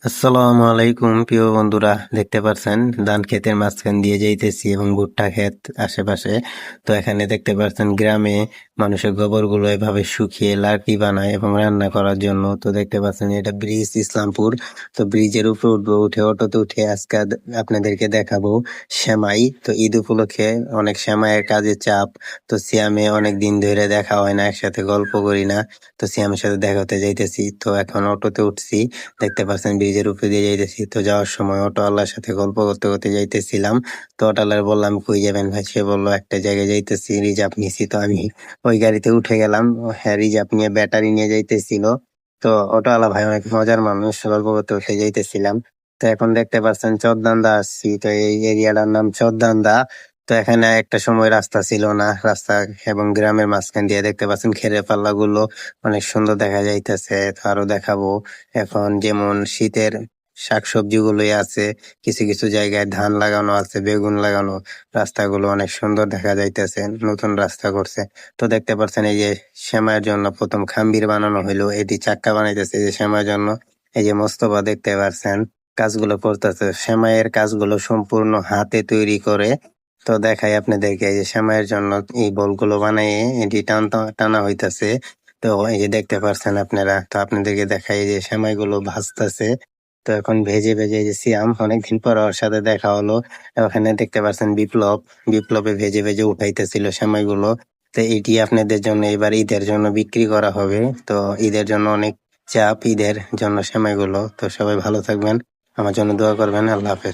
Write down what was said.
আসসালামু আলাইকুম প্রিয় বন্ধুরা, দেখতে পাচ্ছেন ধান ক্ষেতের মাঝখান দিয়ে যাইতেছি এবং ভুট্টা ক্ষেত আশেপাশে। তো এখানে দেখতে পাচ্ছেন গ্রামে মানুষের গোবরগুলো এভাবে শুকিয়ে লাকড়ি বানায় এবং রান্না করার জন্য। তো দেখতে পাচ্ছেন এটা ব্রিজ ইসলামপুর। তো ব্রিজের উপর উঠবো, উঠে অটোতে উঠে আজকে আপনাদেরকে দেখাবো সেমাই। তো ঈদ উপলক্ষে অনেক সেমাইয়ের কাজে চাপ। তো সিয়ামে অনেক দিন ধরে দেখা হয় না, একসাথে গল্প করি না। তো সিয়ামের সাথে দেখা হতে যাইতেছি। তো এখন অটোতে উঠছি, দেখতে পাচ্ছেন ব্রিজের উপরে দিয়ে যাইতেছি। তো যাওয়ার সময় অটোওয়ালার সাথে গল্প করতে করতে যাইতেছিলাম। তো অটোওয়ালার বললাম কই যাবেন ভাই? সে বললো একটা জায়গায় যাইতেছি, রিজার্ভ নিছি। তো আমি ওই গাড়িতে উঠে গেলাম। হ্যাঁ, রিজার্ভ নিয়ে ব্যাটারি নিয়ে যাইতেছিল। তো অটোওয়ালা ভাই অনেক মজার মানুষ, গল্প করতে করতে যাইতেছিলাম। তো এখন দেখতে পাচ্ছেন চোদ্দান্দা আসছি। তো এই এরিয়াটার নাম চোদ্দান্দা। তো এখানে একটা সময় রাস্তা ছিল না, রাস্তা এবং গ্রামের মাঝখান দিয়ে দেখতে পাচ্ছেন খেরের পাল্লা গুলো অনেক সুন্দর দেখা যাইতেছে। তো আরো দেখাবো এখন যেমন শীতের শাকসবজি গুলোই আছে, কিছু কিছু জায়গায় ধান লাগানো আছে, বেগুন লাগানো। রাস্তাগুলো অনেক সুন্দর দেখা যাইতেছে, নতুন রাস্তা করছে। তো দেখতে পাচ্ছেন এই যে সেমাইয়ের জন্য প্রথম খাম্বির বানানো হইলো, এটি চাক্কা বানাইতেছে এই যে সেমাইয়ের জন্য। এই যে মোস্তফা দেখতে পাচ্ছেন কাজগুলো করতেছে, সেমাইয়ের কাজগুলো সম্পূর্ণ হাতে তৈরি করে। তো দেখাই আপনাদেরকে, এই যে সেমাইয়ের জন্য এই বলগুলো বানিয়ে এটি টানা হইতাছে। তো এই যে দেখতে পাচ্ছেন আপনারা, তো আপনাদেরকে দেখাই এই যে সেমাইগুলো ভাজতেছে। তো এখন ভেজে ভেজে এই যে সিয়াম অনেকদিন পর ওর সাথে দেখা হলো। ওখানে দেখতে পাচ্ছেন বিপ্লবে ভেজে ভেজে উঠাইতেছিল সেমাইগুলো। তো এটি আপনাদের জন্য এবার ঈদের জন্য বিক্রি করা হবে। তো ঈদের জন্য অনেক চাপ ঈদের জন্য সেমাইগুলো। তো সবাই ভালো থাকবেন, আমার জন্য দোয়া করবেন। আল্লাহ হাফেজ।